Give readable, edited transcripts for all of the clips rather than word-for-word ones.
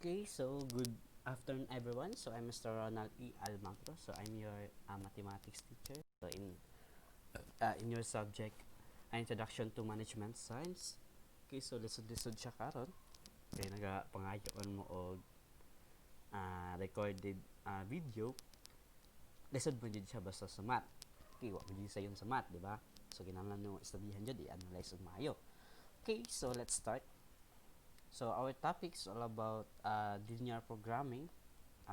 Okay, so good afternoon everyone. So I'm Mr. Ronald E. Almagro. So I'm your mathematics teacher. So in your subject, Introduction to Management Science. Okay, so lisod-lisod siya karon. Okay, nagapangayoon mo og recorded video. Lisod mo jud siya basta sa math. Okay, wa mo jud sayon sa math, di ba? So kinahanglan mo studyhan jud i-analyze og maayo. Okay, so let's start. So our topic is all about linear programming,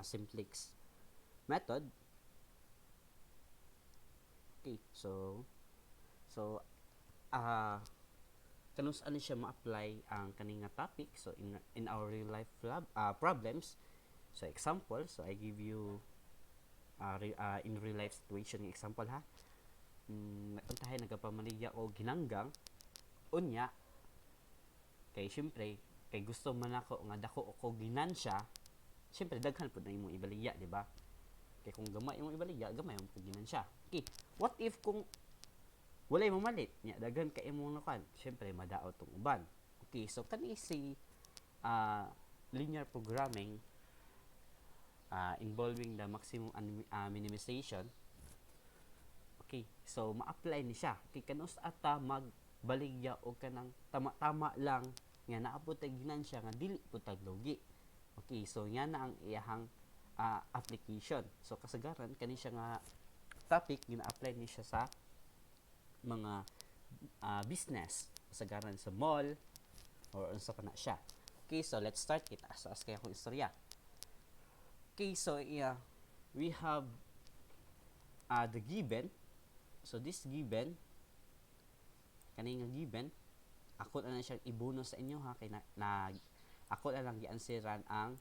simplex method. Okay, so kanus ano siya ma-apply ang kaning nga topic. So in our real life problems. So example, so I give you in real life situation example ha. Untahay nagapamaligya o ginanggang unya kay syempre kay gusto man ako nga dako ko ginansya, syempre daghan pud na imong ibaligya, di ba? Kay kung gamay imong ibaligya, gamay imong ginansya. Okay, what if kung walay mamalit nya daghan ka imong nakan, syempre madaot tong uban. Okay, so kani si linear programming involving the maximum minimization. Okay, so ma-apply ni siya. Okay, kanus ata magbaligya o kanang tama-tama lang nga naabot tag ginansya nga dili pud tag lugi. Okay, so yan na ang iyahang application. So kasagaran kani siya nga topic gina-apply ni siya sa mga business, kasagaran sa mall or unsa pa na siya. Okay, so let's start kita sa kay akong istorya. Okay, so we have the given. So this given kani nga given ako na lang siyang ibonus sa inyo ha kay ako na lang gi-answeran ang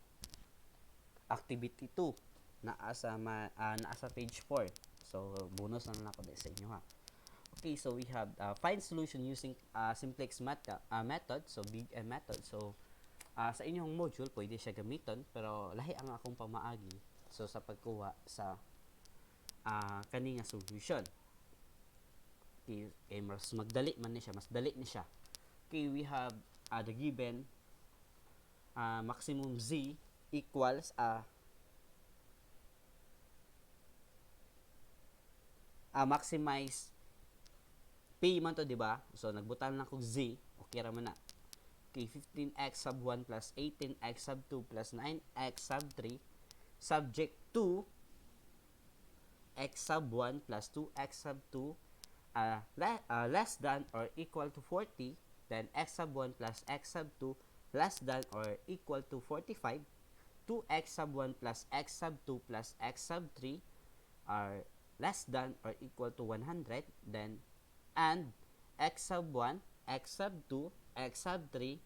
activity 2 naa sa page 4. So bonus na lang ako sa inyo ha. Okay, so we have find solution using simplex method, so big M method. So sa inyong module pwede siya gamiton pero lahi ang akong pamaagi so sa pagkuha sa kani nga solution. Okay, mas magdali man ni siya, mas dali ni siya. Okay, we have the given maximum z equals maximize p man to, di ba? So nagbutan lang kog z, okay ra man na. Okay, 15x sub 1 plus 18x sub 2 plus 9x sub 3 subject to x sub 1 plus 2x sub 2 less than or equal to 40, then x sub 1 plus x sub 2 less than or equal to 45, 2x sub 1 plus x sub 2 plus x sub 3 are less than or equal to 100, then and x sub 1, x sub 2, x sub 3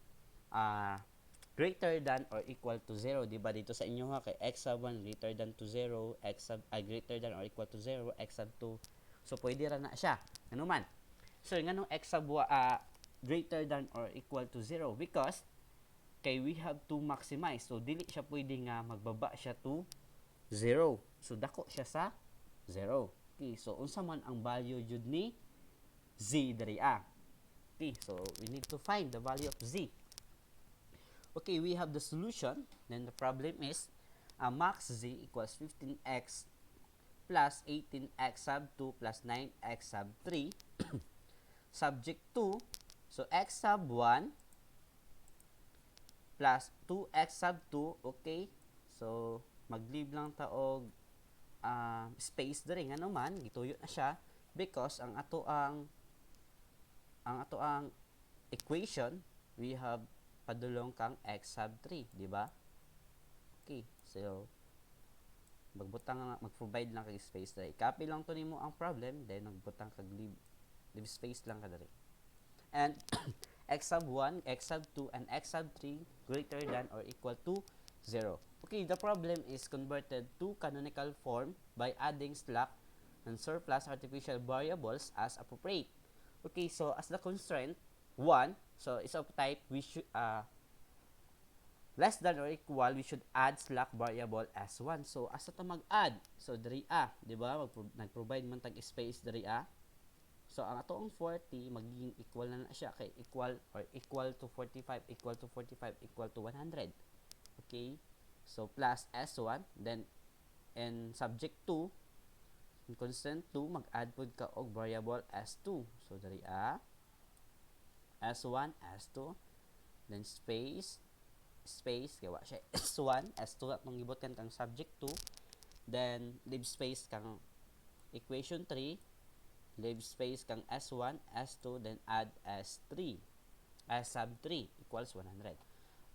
greater than or equal to 0. Diba dito sa inyo ha, kay x sub 1 greater than to 0, x sub greater than or equal to 0, x sub 2. So pwede ra na siya. Ano man? So nganong x sub greater than or equal to 0 because kay we have to maximize. So dili siya pwede nga magbaba siya to 0. So dako siya sa 0. Okay, so unsa man ang value jud ni z diri Okay, so we need to find the value of z. Okay, we have the solution. Then the problem is max z equals 15x plus 18x sub 2 plus 9x sub 3 subject to, so x sub 1 plus 2x sub 2, okay? So mag-leave lang ta og space diri nga naman gituyo na siya because ang ato ang equation we have padulong kang x sub 3, di ba? Okay, so mag-provide lang kag space diri. Copy lang to nimo ang problem, then magbutang kag leave space lang ka diri. And x sub 1, x sub 2, and x sub 3 greater than or equal to 0. Okay, the problem is converted to canonical form by adding slack and surplus artificial variables as appropriate. Okay, so as the constraint 1, so is of type we should less than or equal, we should add slack variable as 1. So asa ta mag-add? So diri di ba? Nag-provide man tag space diri So ang atong 40 magiging equal na siya kay equal or equal to 45, equal to 45, equal to 100. Okay? So plus S1, then and subject 2, in constant 2, mag-add pud ka og variable S2. So diri S1, S2, then space kay wa siya S1, S2 at manggibot kang subject 2, then leave space kang equation 3, leave space kang S1, S2, then add S3. S sub 3 equals 100.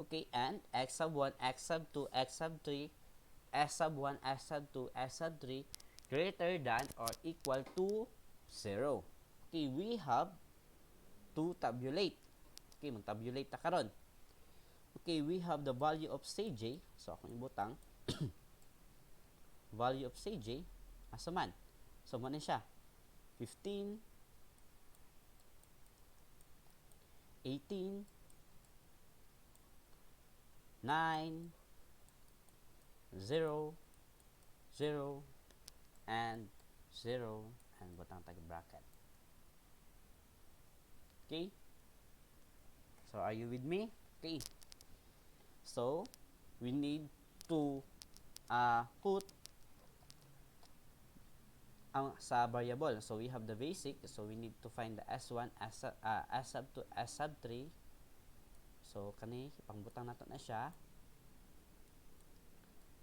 Okay, and x sub 1, x sub 2, x sub 3, s sub 1, s sub 2, s sub 3 greater than or equal to 0. Okay, we have to tabulate. Okay, mag-tabulate ta karon. Okay, we have the value of CJ. So, akong ibutang value of CJ asa man. So, mo na siya. 15, 18, 9, 0, 0, and 0, and butang tag bracket. Okay? So, are you with me? Okay. So, we need to put sa variable. So, we have the basic. So, we need to find the S1, S sub 2, S sub 3. So, kani, ipangbutang nato na siya.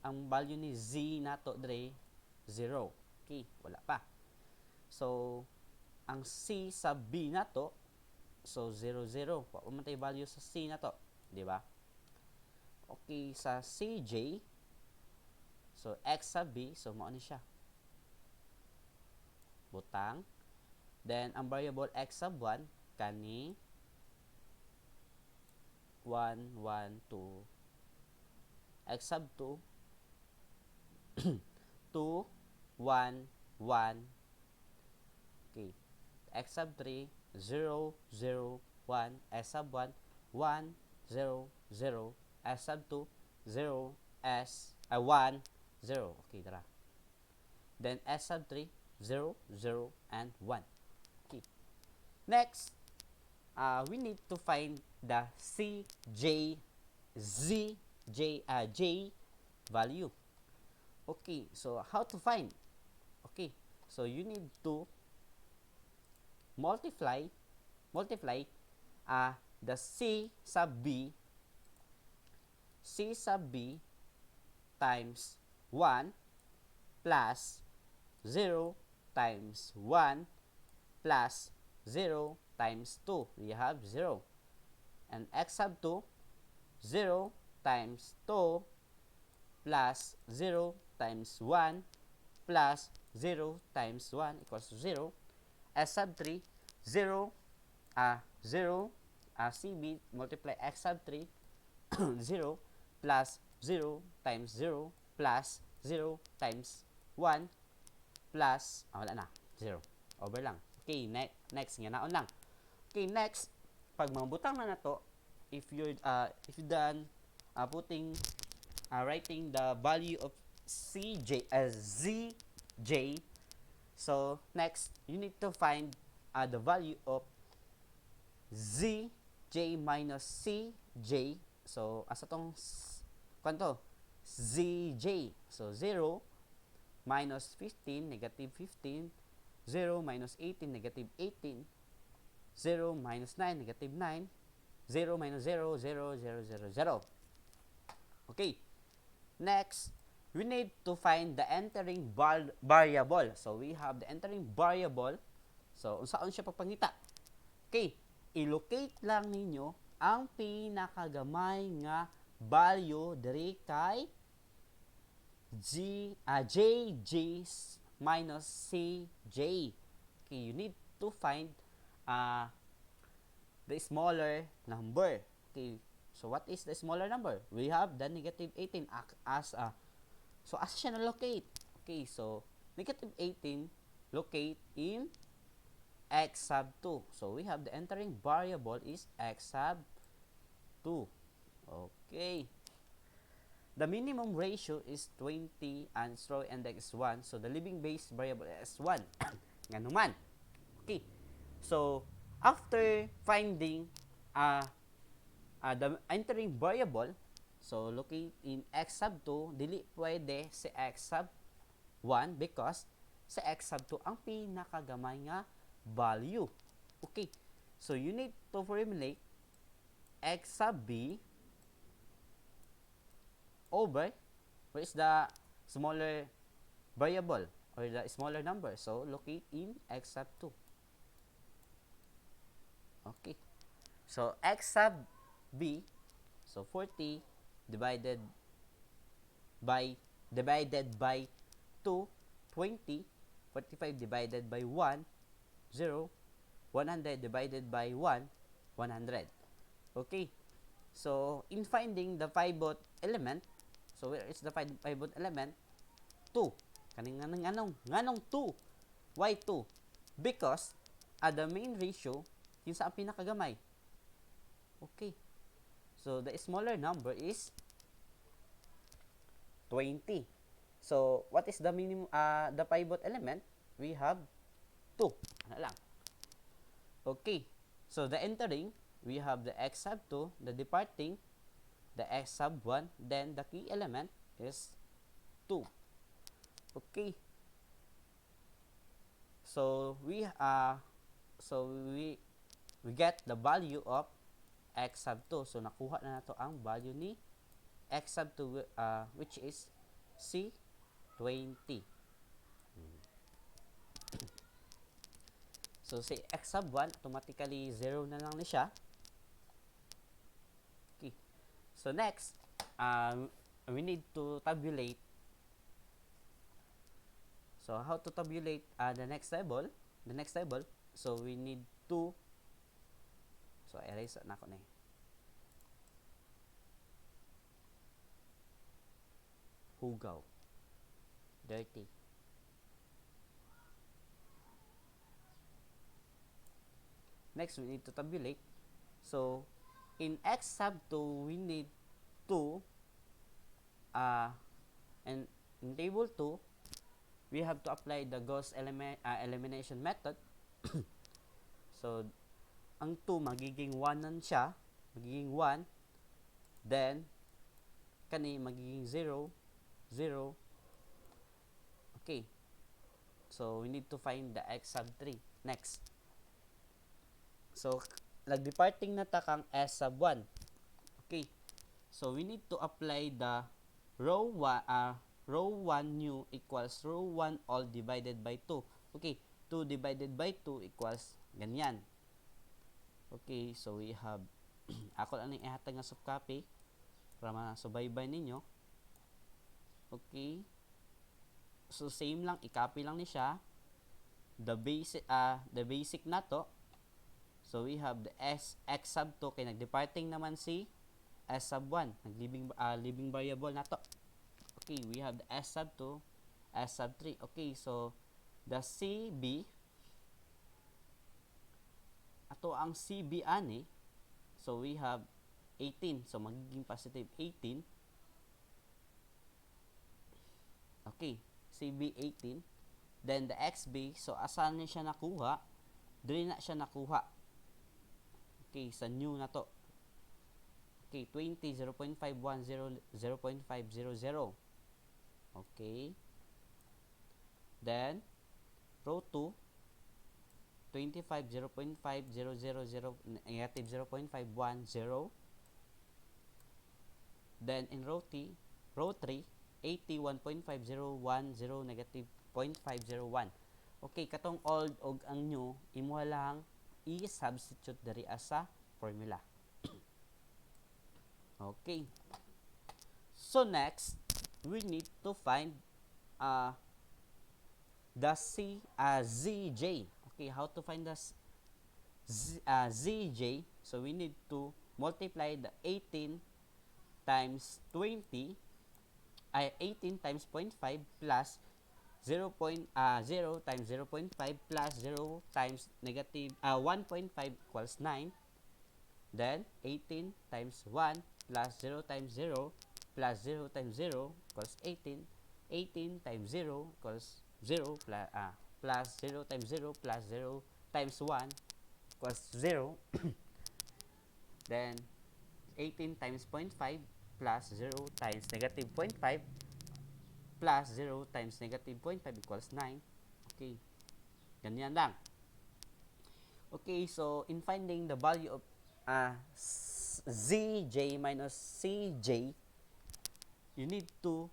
Ang value ni Z nato dre 0. Okay, wala pa. So, ang C sub B nato, so 0, 0. Wa man tay value sa C nato, di ba? Okay, sa CJ, so X sub B, so mao ni siya. Butang. Then, ang variable X sub 1, kani 1, 1, 2. X sub 2, 2, 1, 1. Okay. X sub 3, 0, 0, 1. S sub 1, 1, 0, 0. S sub 2, 0, 1, 0. Okay, tara. Then S sub 3, 0, 0, and 1. Okay. Next, we need to find the J value. Okay, so how to find? Okay, so you need to multiply the C sub B times 1 plus 0 times 1 plus 0 times 2. We have 0. And X sub 2, 0 times 2 plus 0 times 1 plus 0 times 1 equals to 0. S sub 3, 0, 0, CB multiply X sub 3, 0 plus 0 times 0 plus 0 times 1 plus, wala na, 0. Over lang. Okay, next nga naon lang. Okay, next, pag mabutang na to, if you done writing the value of CJ as ZJ, so next you need to find the value of ZJ minus CJ. So asa tong kwanto ZJ, so 0 minus 15, negative 15, 0 minus 18, negative 18, 0 minus 9, negative 9, 0 minus 0, 0, 0, 0, 0. Okay. Next, we need to find the entering variable. So, we have the entering variable. So, unsaon siya pagpangita? Okay. I-locate lang ninyo ang pinakagamay nga value diri kay JJ minus CJ. Okay, you need to find the smaller number. Okay, so what is the smaller number? We have the negative 18 as so as siya na-locate. Okay, so negative 18 locate in x sub 2. So we have the entering variable is x sub 2. Okay. The minimum ratio is 20 and straw index 1. So the living base variable is 1. Nganuman. Okay. So after finding the entering variable, So, locate in x sub 2, dili pwede si x sub 1 because sa x sub 2 ang pinakagamay nga value. Okay. So, you need to formulate x sub b over where is the smaller variable or the smaller number. So, locate in x sub 2. Okay. So, x sub b, so 40 divided by 2, 20, 45 divided by 1, 0, 100 divided by 1, 100. Okay. So, in finding the pivot element, so where is the pivot element? 2. Kaning nganong 2? Why 2? Because the main ratio, kinsa ang pinakagamay? Okay. So, the smaller number is 20. So, what is the minimum, the pivot element? We have 2. Ano lang. Okay. So, the entering, we have the x sub 2, the departing, the x sub 1, then the key element is 2. Okay. So, we get the value of x sub 2. So, nakuha na nato ang value ni x sub 2, which is C20. So, si x sub 1, automatically 0 na lang ni siya. Okay. So, next, we need to tabulate. So, how to tabulate the next table? The next table, so we need to, so erase na ako na eh. Hugaw. Dirty. Next, we need to tabulate. So, in x sub 2, we need to, and in table 2, we have to apply the Gauss elimination method. So, ang 2, magiging 1 nan siya. Magiging 1. Then, kani, magiging 0, 0. Okay. So, we need to find the x sub 3. Next. So, nag-departing na ta kang s sub 1. Okay. So, we need to apply the row 1 new equals row 1 all divided by 2. Okay. 2 divided by 2 equals ganyan. Okay. So, we have ako lang ihatag nga subcopy para masubaybay ninyo. Okay. So, same lang. I-copy lang ni siya. The basic na to. So, we have the x sub 2 kay nag-departing naman si s sub 1. Living variable na to. Okay, we have the s sub 2, s sub 3. Okay, so, the CB, ato ang CB ani, so we have 18. So, magiging positive 18. Okay, CB 18. Then, the XB, so, asan na siya nakuha? Dili na siya nakuha. Okay, sa new na to. Okay, 20, 0.510, 0.500. Okay. Then, row 2, 25, 0.5, 000, negative 0.510. Then, in row 3, 80, 1.5010, negative 0.501. Okay, katong old og ang new, imo lang i-substitute dari sa formula. Okay. So, next, we need to find the ZJ. Okay, how to find the ZJ? So, we need to multiply the 18 times 20, 18 times 0.5 plus 0 times 0.5 plus 0 times negative 1.5 equals 9. Then, 18 times 1 plus 0 times 0 plus 0 times 0 equals 18. 18 times 0 equals 0 plus 0 times 0 plus 0 times 1 equals 0. Then, 18 times 0.5 plus 0 times negative 0.5 plus 0 times negative 0.5 equals 9. Okay, ganyan lang. Okay, so in finding the value of zj minus cj, you need to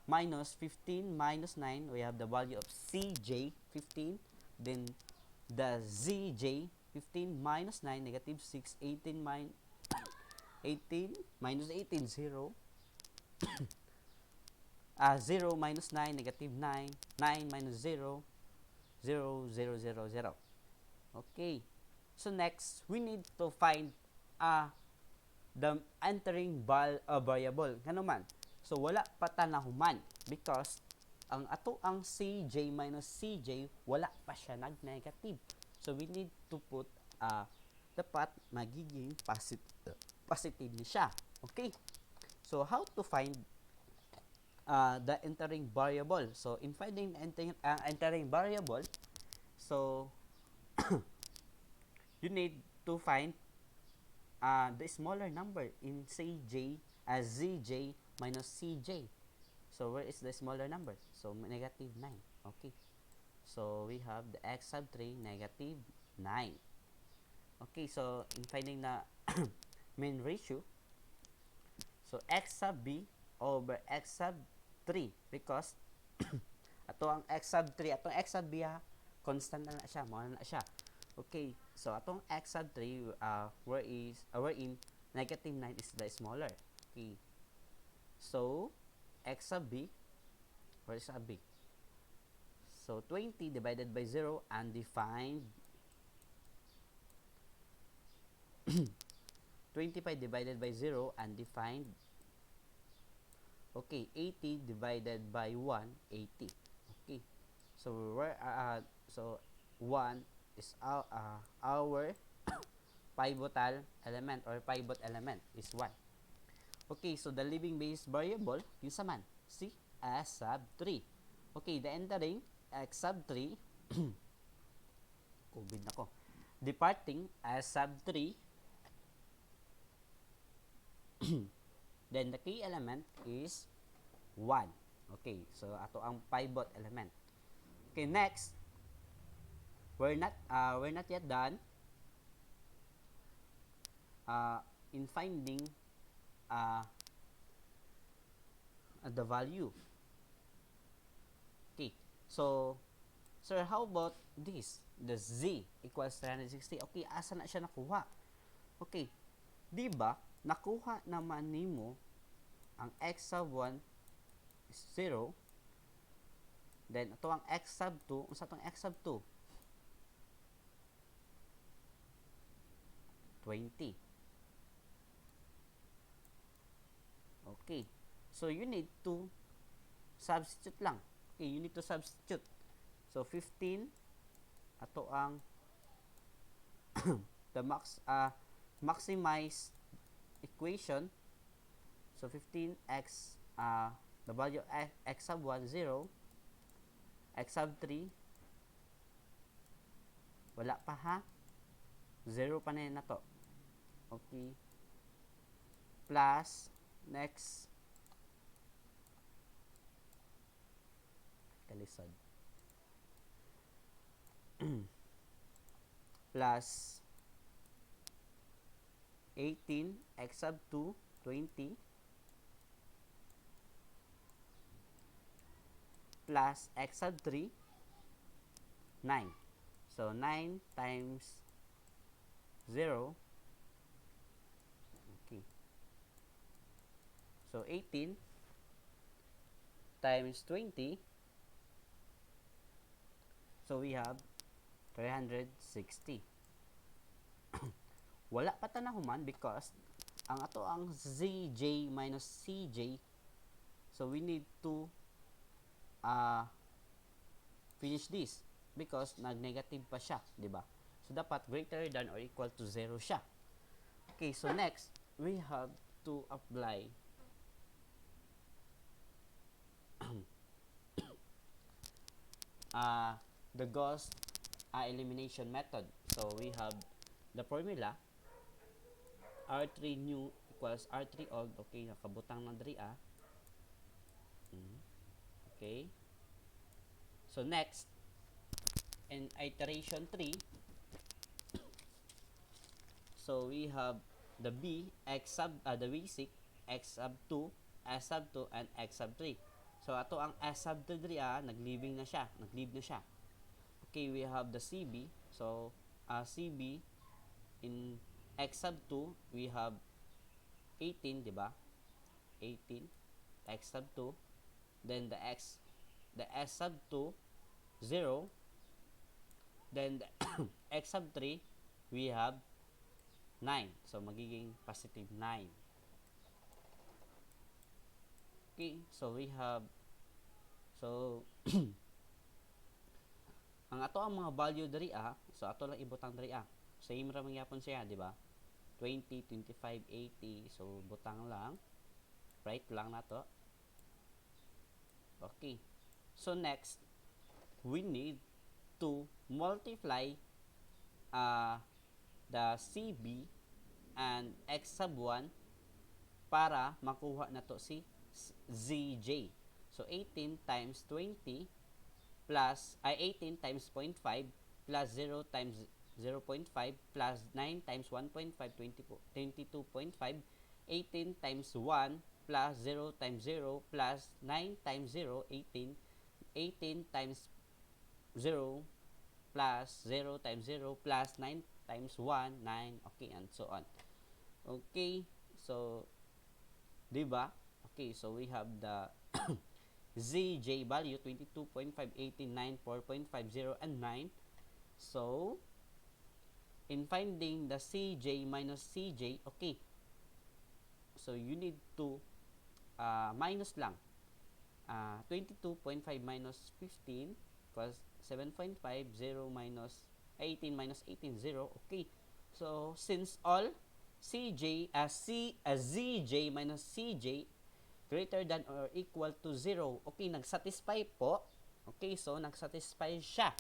minus 15 minus 9. We have the value of cj 15, then the zj 15 minus 9 negative 6, 18 minus 18 0, 0 minus 9 negative 9, 9 minus 0 0 0 0 0. Okay, so next we need to find the entering variable kanuman. So wala pa tanahuman because ang ato ang cj minus cj wala pa siya nag-negative. So we need to put dapat magiging positive ni siya. Okay, so how to find the entering variable? So in finding entering variable, so you need to find the smaller number in cj as zj minus cj. So where is the smaller number? So negative 9. Okay, so we have the x sub 3 negative 9. Okay, so in finding the mean ratio, so x sub b over x sub 3 because ato ang x sub 3, atong x sub b constant na siya, mo na siya. Okay, so atong x sub 3 wherein negative 9 is the smaller. Okay, so x sub b, where is sub b? So 20 divided by 0 undefined 25 divided by 0 undefined. Okay, 80 divided by 1, 80. Okay, so where so 1 is our pivotal element or pivot element is 1. Okay, so the living base variable yung saman si s sub 3. Okay, the entering x sub 3 COVID na ko. Departing s sub 3 then the key element is 1. Okay, so ato ang pivot element. Okay, next, we're not yet done in finding the value. Okay, so sir, how about this? The z equals 360. Okay, asa na siya nakuha? Okay, di ba nakuha naman nimo ang x sub 1 is 0, then ito ang x sub 2, unsa tong x sub 2? 20. Okay, so you need to substitute lang. Okay, you need to substitute. So 15 ato ang the maximize equation. So 15x the value of x sub 1 0, x sub 3 wala pa ha, 0 pa na yun na to. Okay, plus next kalisod plus 18 x sub 2 20 plus x sub 3 9. So 9 times 0, okay, so 18 times 20, so we have 360. Wala pa tanahuman because ang ato ang zj minus cj, so we need to finish this because nag-negative pa siya, di ba? So dapat greater than or equal to 0 siya. Okay, so next we have to apply the Gauss elimination method. So we have the formula R3 new equals R3 og. Okay, nakabutang na diri ah. Okay. So next, in iteration 3, so we have the B, X sub, the basic, X sub 2, S sub 2, and X sub 3. So ato ang S sub 3 diri nag-leave na siya. Okay, we have the CB. So CB in X sub 2, we have 18, di ba? 18 X sub 2. Then the S sub 2, 0. Then the X sub 3, we have 9. So magiging positive 9. Okay, so we have, so ang ato ang mga value diri so ato lang ibutang diri same ra man gyapon siya, di ba? 20, 25, 80. So butang lang, right lang nato. Okay, so next we need to multiply the CB and X sub 1 para makuha na to si ZJ. So 18 times 20 plus 18 times 0.5 plus 0 times 0.5 plus 9 times 1.5, 22.5. 18 times 1 plus 0 times 0 plus 9 times 0, 18. 18 times 0 plus 0 times 0 plus 9 times 1, 9. Okay, and so on. Okay, so diba? Okay, so we have the ZJ value 22.5, 18, 9, 4.50, and 9. So in finding the CJ minus CJ, okay, so you need to minus lang 22.5 minus 15 equals 7.5. 0 minus 18 minus 18, 0. Okay, so since all ZJ minus CJ greater than or equal to 0, okay, nagsatisfy po. Okay, so nagsatisfy siya.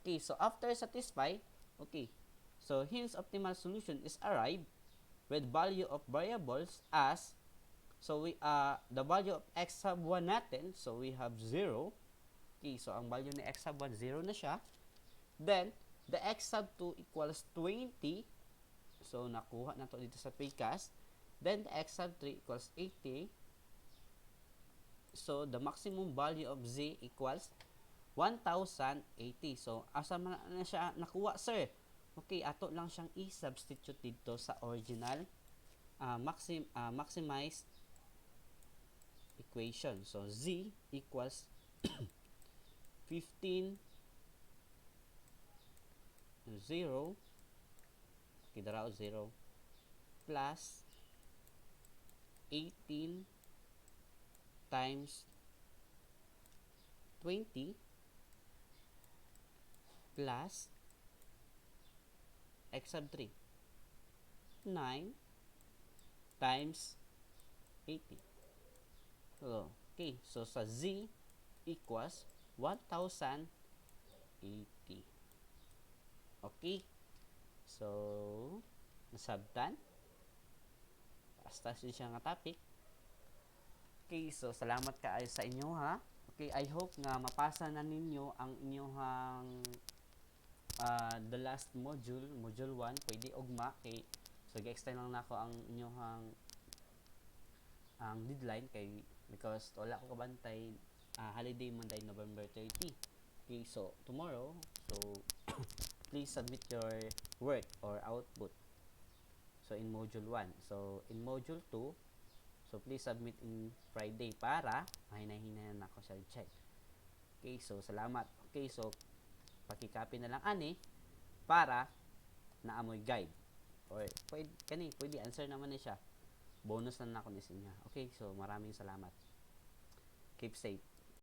Okay, so after satisfy, okay, so hence optimal solution is arrived with value of variables as, so we the value of X sub 1 natin, so we have 0. Okay, so ang value ni X sub 1, 0 na siya. Then the X sub 2 equals 20. So nakuha na to dito sa precast. Then the X sub 3 equals 80. So the maximum value of Z equals 1080. So asa man na siya nakuha, sir? Okay, ato lang siyang i-substitute dito sa original maximized equation. So Z equals 15 0, okay, daraw 0 plus 18 times 20 plus X sub 3, 9 times 80. So, okay, so sa Z equals 1080. Okay, so nasabtan basta siya nga topic. Okay, so salamat kaayo sa inyo ha. Okay, I hope nga mapasa na ninyo ang inyong the last module 1, pwede ugma kay so gi-extend lang nako ang inyong ang deadline kay because wala ko kabantay holiday Monday November 30. Okay, so tomorrow, so please submit your work or output. So in module 1. So in module 2, so please submit in Friday para mahina-hina na ako sa check. Okay, so salamat. Okay, so pakicopy na lang ani para naamoy guide. Or pwede answer naman ni siya. Bonus na ako ni siya. Okay, so maraming salamat. Keep safe.